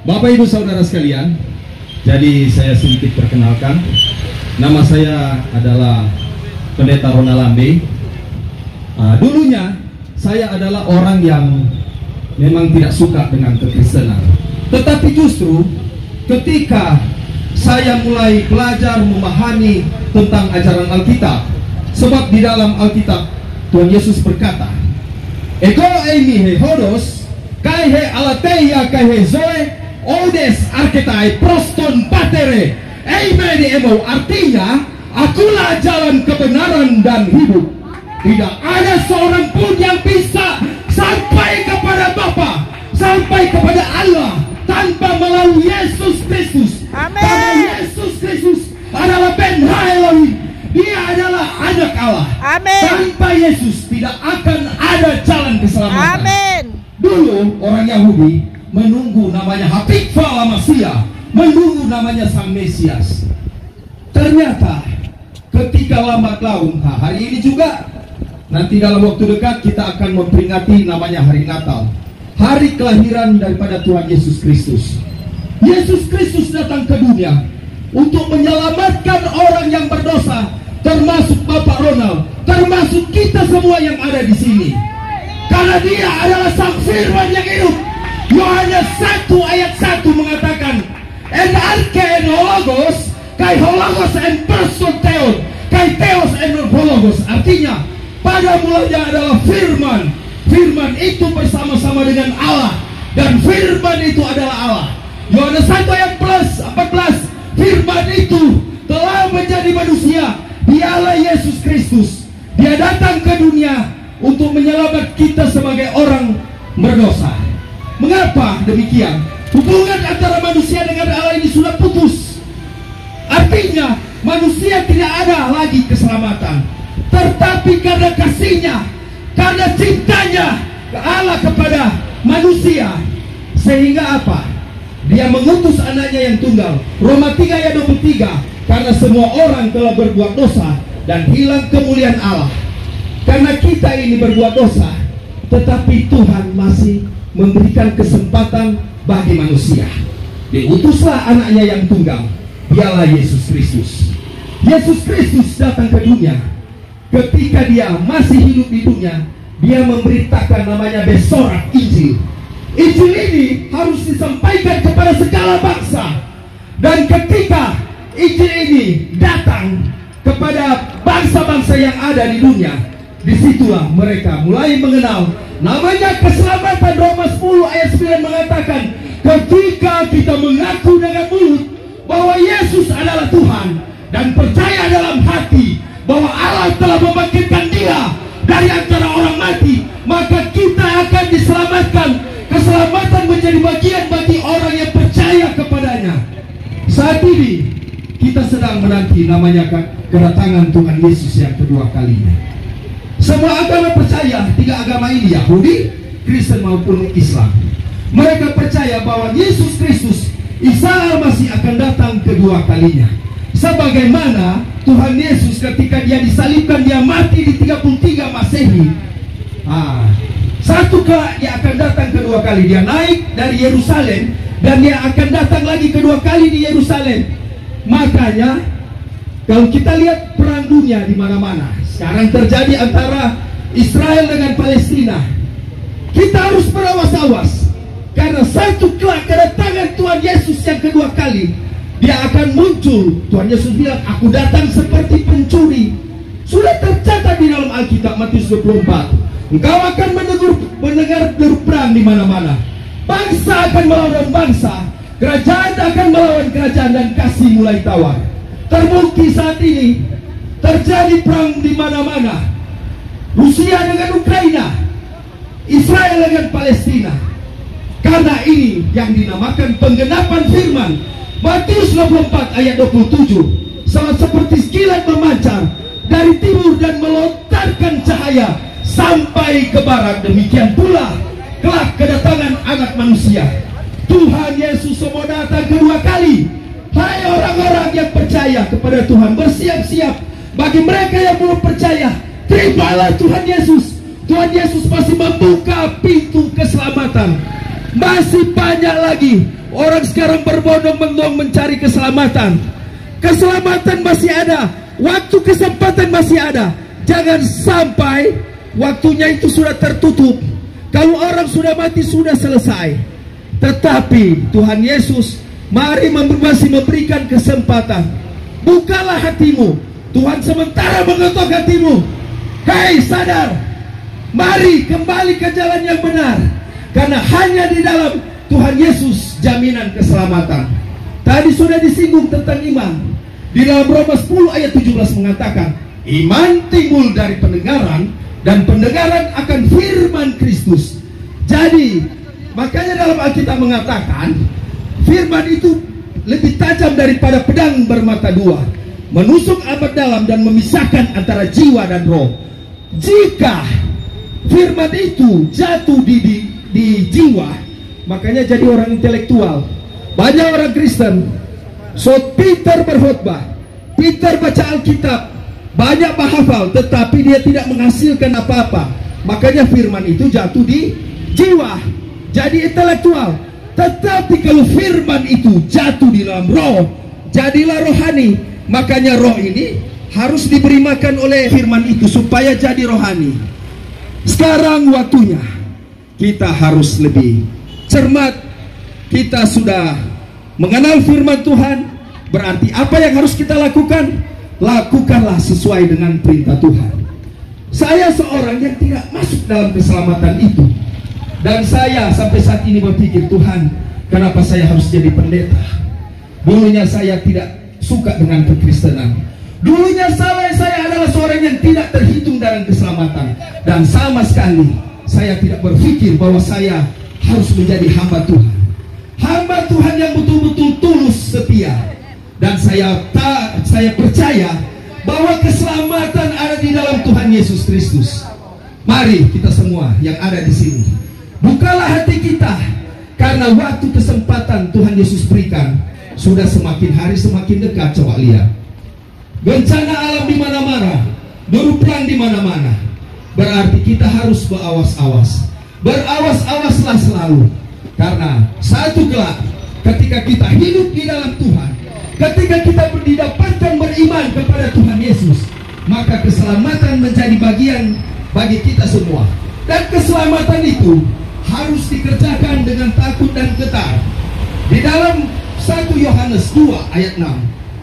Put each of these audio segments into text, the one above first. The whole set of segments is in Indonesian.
Bapak Ibu Saudara sekalian, jadi saya sedikit perkenalkan. Nama saya adalah Pendeta Ronald Lambe. Dulunya saya adalah orang yang memang tidak suka dengan kekristenan. Tetapi justru ketika saya mulai belajar memahami tentang ajaran Alkitab, sebab di dalam Alkitab Tuhan Yesus berkata, "Ego eimi he hodos, kai he alateia kai he zoe, odes arketai proston patere, eime di emo." Artinya, akulah jalan kebenaran dan hidup. Tidak ada seorang pun yang bisa sampai kepada Bapa, sampai kepada Allah tanpa melalui Yesus Kristus. Amin. Karena Yesus Kristus adalah Ben Elohim. Dia adalah anak Allah. Amin. Tanpa Yesus tidak akan ada jalan keselamatan. Amin. Dulu orang Yahudi menunggu namanya Hatikva Masia, menunggu namanya Sang Mesias. Ternyata ketika lambat laun, hari ini juga, nanti dalam waktu dekat kita akan memperingati namanya Hari Natal, hari kelahiran daripada Tuhan Yesus Kristus. Yesus Kristus datang ke dunia untuk menyelamatkan orang yang berdosa, termasuk Bapak Ronald, termasuk kita semua yang ada di sini. Karena dia adalah Sang Firman yang hidup. Yohanes 1 ayat 1 mengatakan, "En arche en hologos, kai hologos en person theon, kai theos en hologos." Artinya, pada mulanya adalah Firman. Firman itu bersama-sama dengan Allah, dan Firman itu adalah Allah. Yohanes 1 ayat 14, Firman itu telah menjadi manusia. Dialah Yesus Kristus. Dia datang ke dunia untuk menyelamat kita sebagai orang berdosa. Mengapa demikian? Hubungan antara manusia dengan Allah ini sudah putus. Artinya manusia tidak ada lagi keselamatan. Tetapi karena kasihnya, karena cintanya Allah kepada manusia, sehingga apa? Dia mengutus anaknya yang tunggal. Roma 3 ayat 23. Karena semua orang telah berbuat dosa dan hilang kemuliaan Allah. Karena kita ini berbuat dosa, tetapi Tuhan masih memberikan kesempatan bagi manusia. Diutuslah anaknya yang tunggal, dialah Yesus Kristus. Yesus Kristus datang ke dunia. Ketika dia masih hidup di dunia, dia memberitakan namanya Besorak Injil. Injil ini harus disampaikan kepada segala bangsa. Dan ketika Injil ini datang kepada bangsa-bangsa yang ada di dunia, disitulah mereka mulai mengenal namanya keselamatan. Roma 10 ayat 9 mengatakan, ketika kita mengaku dengan mulut bahwa Yesus adalah Tuhan dan percaya dalam hati bahwa Allah telah membangkitkan dia dari antara orang mati, maka kita akan diselamatkan. Keselamatan menjadi bagian bagi orang yang percaya kepadanya. Saat ini kita sedang menanti namanya kedatangan Tuhan Yesus yang kedua kalinya. Semua agama percaya, tiga agama ini, Yahudi, Kristen maupun Islam, mereka percaya bahwa Yesus Kristus, Isa Al-Masih akan datang kedua kalinya. Sebagaimana Tuhan Yesus ketika dia disalibkan, dia mati di 33 Masehi. Satu kali dia akan datang kedua kali. Dia naik dari Yerusalem dan dia akan datang lagi kedua kali di Yerusalem. Makanya kalau kita lihat perang dunia di mana-mana sekarang terjadi antara Israel dengan Palestina, kita harus berawas-awas. Karena satu kelak kedatangan Tuhan Yesus yang kedua kali, dia akan muncul. Tuhan Yesus bilang, "Aku datang seperti pencuri." Sudah tercatat di dalam Alkitab Matius 24. Engkau akan mendengar deru perang di mana-mana. Bangsa akan melawan bangsa, kerajaan akan melawan kerajaan, dan kasih mulai tawar. Terbukti saat ini terjadi perang di mana-mana. Rusia dengan Ukraina, Israel dengan Palestina. Karena ini yang dinamakan penggenapan firman. Matius 24 ayat 27. Sama seperti kilat memancar dari timur dan melontarkan cahaya sampai ke barat, demikian pula kelak kedatangan Anak Manusia. Tuhan Yesus mau datang kedua kali. Hai orang-orang yang percaya kepada Tuhan, bersiap-siap. Bagi mereka yang belum percaya, terimalah Tuhan Yesus. Tuhan Yesus masih membuka pintu keselamatan. Masih banyak lagi orang sekarang berbondong-bondong mencari keselamatan. Keselamatan masih ada, waktu kesempatan masih ada. Jangan sampai waktunya itu sudah tertutup. Kalau orang sudah mati sudah selesai. Tetapi Tuhan Yesus mari masih memberikan kesempatan. Bukalah hatimu. Tuhan sementara mengetuk hatimu. Hei, sadar. Mari kembali ke jalan yang benar. Karena hanya di dalam Tuhan Yesus jaminan keselamatan. Tadi sudah disinggung tentang iman. Di dalam Roma 10 ayat 17 mengatakan, iman timbul dari pendengaran, dan pendengaran akan firman Kristus. Jadi makanya dalam Alkitab mengatakan firman itu lebih tajam daripada pedang bermata dua, menusuk amat dalam dan memisahkan antara jiwa dan roh. Jika firman itu jatuh di jiwa, makanya jadi orang intelektual. Banyak orang Kristen, so Peter berkhotbah, Peter baca Alkitab, banyak menghafal, tetapi dia tidak menghasilkan apa-apa. Makanya firman itu jatuh di jiwa, jadi intelektual. Tetapi kalau firman itu jatuh di dalam roh, jadilah rohani. Makanya roh ini harus diberi makan oleh firman itu supaya jadi rohani. Sekarang waktunya kita harus lebih cermat. Kita sudah mengenal firman Tuhan, berarti apa yang harus kita lakukan? Lakukanlah sesuai dengan perintah Tuhan. Saya seorang yang tidak masuk dalam keselamatan itu, dan saya sampai saat ini berpikir, Tuhan, kenapa saya harus jadi pendeta? Dulunya saya tidak suka dengan kekristenan. Dulunya saya adalah seorang yang tidak terhitung dalam keselamatan. Dan sama sekali saya tidak berpikir bahwa saya harus menjadi hamba Tuhan. Hamba Tuhan yang betul-betul tulus setia. Dan saya percaya bahwa keselamatan ada di dalam Tuhan Yesus Kristus. Mari kita semua yang ada di sini, bukalah hati kita, karena waktu kesempatan Tuhan Yesus berikan sudah semakin hari semakin dekat. Coba lihat, bencana alam di mana-mana, berperang di mana-mana. Berarti kita harus berawas-awas. Berawas-awaslah selalu, karena satu kelak ketika kita hidup di dalam Tuhan, ketika kita didapatkan beriman kepada Tuhan Yesus, maka keselamatan menjadi bagian bagi kita semua. Dan keselamatan itu harus dikerjakan dengan takut dan getar. Di dalam 1 Yohanes 2 ayat 6,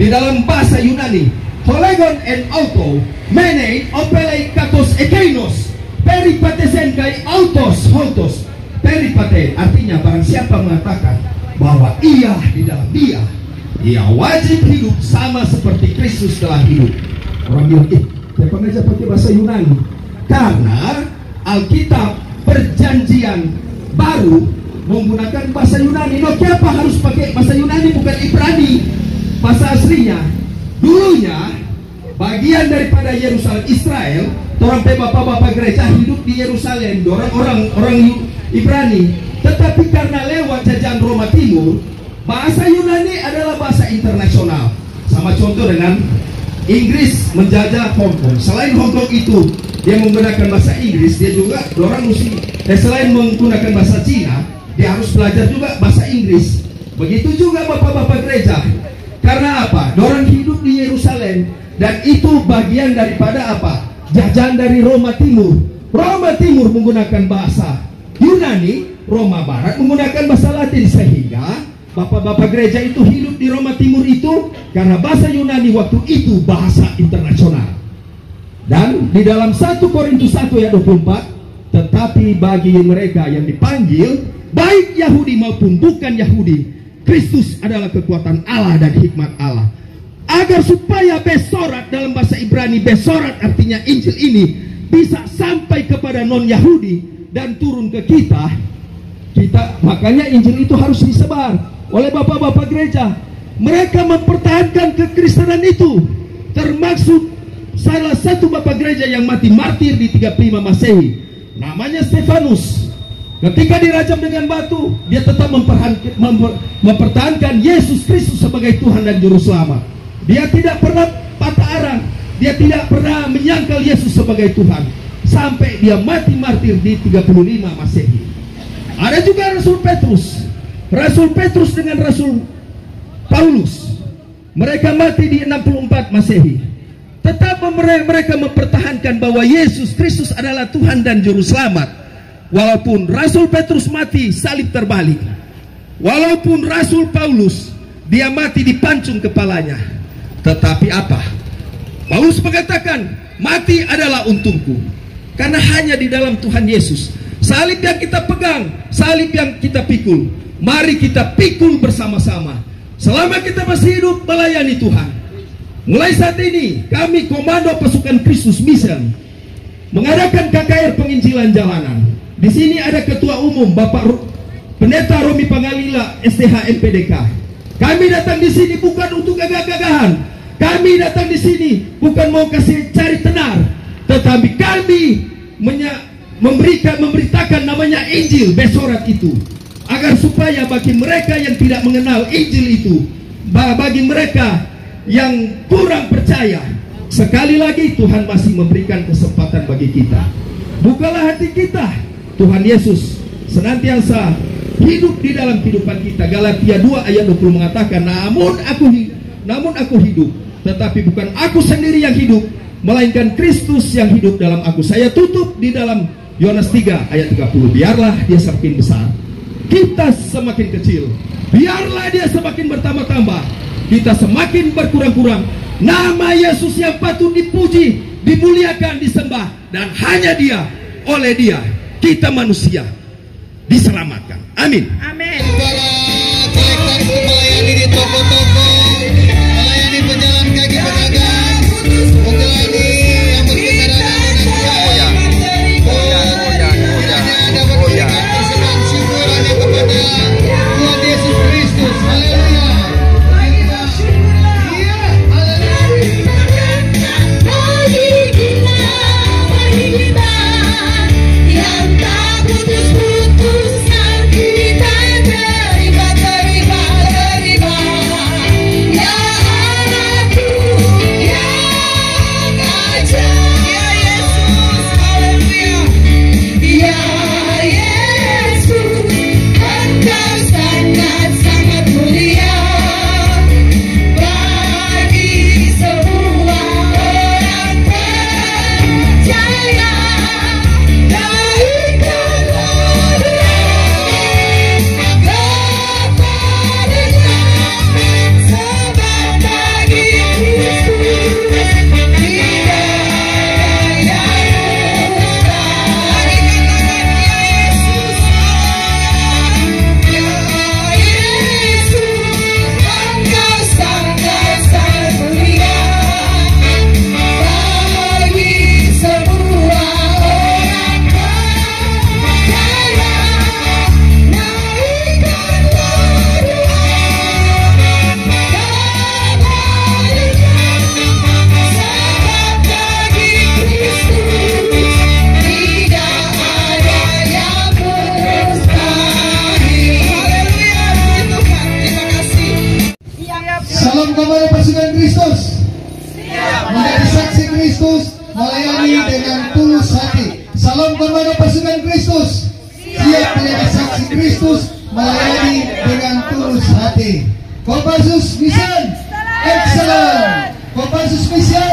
di dalam bahasa Yunani, Holegon en auto, mene opelei katos ekeinos, peripatesen kai autos hotos. Peripate artinya barang siapa mengatakan bahwa ia di dalam dia, ia wajib hidup sama seperti Kristus telah hidup. Orang bilang, saya pengajar pakai bahasa Yunani, karena Alkitab Perjanjian Baru menggunakan bahasa Yunani. No, kenapa harus pakai bahasa Yunani bukan Ibrani, bahasa aslinya? Dulunya bagian daripada Yerusalem Israel, orang bapak-bapak gereja hidup di Yerusalem, orang Ibrani. Tetapi karena lewat jajahan Roma Timur, bahasa Yunani adalah bahasa internasional. Sama contoh dengan Inggris menjajah Hong Kong. Selain Hong Kong itu dia menggunakan bahasa Inggris, dia juga orang muslim. Selain menggunakan bahasa Cina, dia harus belajar juga bahasa Inggris. Begitu juga bapak-bapak gereja. Karena apa? Orang hidup di Yerusalem, dan itu bagian daripada apa? Jajahan dari Roma Timur. Roma Timur menggunakan bahasa Yunani, Roma Barat menggunakan bahasa Latin, sehingga bapak-bapak gereja itu hidup di Roma Timur itu karena bahasa Yunani waktu itu bahasa internasional. Dan di dalam 1 Korintus 1 ayat 24, tetapi bagi mereka yang dipanggil, baik Yahudi maupun bukan Yahudi, Kristus adalah kekuatan Allah dan hikmat Allah. Agar supaya besorat, dalam bahasa Ibrani besorat artinya Injil ini bisa sampai kepada non-Yahudi dan turun ke kita, makanya Injil itu harus disebar oleh bapak-bapak gereja. Mereka mempertahankan kekristenan itu, termasuk salah satu bapak gereja yang mati martir di 35 Masehi, namanya Stefanus. Ketika dirajam dengan batu, dia tetap mempertahankan Yesus Kristus sebagai Tuhan dan Juru Selamat. Dia tidak pernah patah arang, dia tidak pernah menyangkal Yesus sebagai Tuhan, sampai dia mati martir di 35 Masehi. Ada juga Rasul Petrus. Rasul Petrus dengan Rasul Paulus. Mereka mati di 64 Masehi. Tetap mereka mempertahankan bahwa Yesus Kristus adalah Tuhan dan Juru Selamat. Walaupun Rasul Petrus mati salib terbalik. Walaupun Rasul Paulus dia mati dipancung kepalanya. Tetapi apa? Paulus mengatakan, mati adalah untungku. Karena hanya di dalam Tuhan Yesus. Salib yang kita pegang, salib yang kita pikul. Mari kita pikul bersama-sama. Selama kita masih hidup melayani Tuhan. Mulai saat ini kami Komando Pasukan Kristus Mission mengadakan KKR penginjilan jalanan. Di sini ada Ketua Umum Bapak Pendeta Romi Pangalila STH MPDK. Kami datang di sini bukan untuk gagah-gagahan. Kami datang di sini bukan mau kasih cari tenar, tetapi kami memberitakan namanya Injil Besorat itu, agar supaya bagi mereka yang tidak mengenal Injil itu, bagi mereka yang kurang percaya, sekali lagi Tuhan masih memberikan kesempatan bagi kita. Bukalah hati kita. Tuhan Yesus senantiasa hidup di dalam kehidupan kita. Galatia 2 ayat 20 mengatakan, namun aku hidup, tetapi bukan aku sendiri yang hidup, melainkan Kristus yang hidup dalam aku. Saya tutup di dalam Yohanes 3 ayat 30. Biarlah dia semakin besar, kita semakin kecil. Biarlah dia semakin bertambah-tambah, kita semakin berkurang-kurang. Nama Yesus yang patut dipuji, dimuliakan, disembah. Dan hanya dia, oleh dia, kita manusia diselamatkan. Amin. Amin. Para kolektor melayani di toko-toko, melayani pejalan kaki pedagang, melayani yang berkendaraan dengan kiranya dapat memberikan persembahan syukur hanya kepada Tuhan Yesus Kristus. Haleluya. Salam Komando Pasukan Kristus. Menjadi saksi Kristus, melayani dengan tulus hati. Salam Komando Pasukan Kristus. Siap menjadi saksi Kristus, melayani dengan tulus hati. Kopassus Mission, excellent. Kopassus Mission,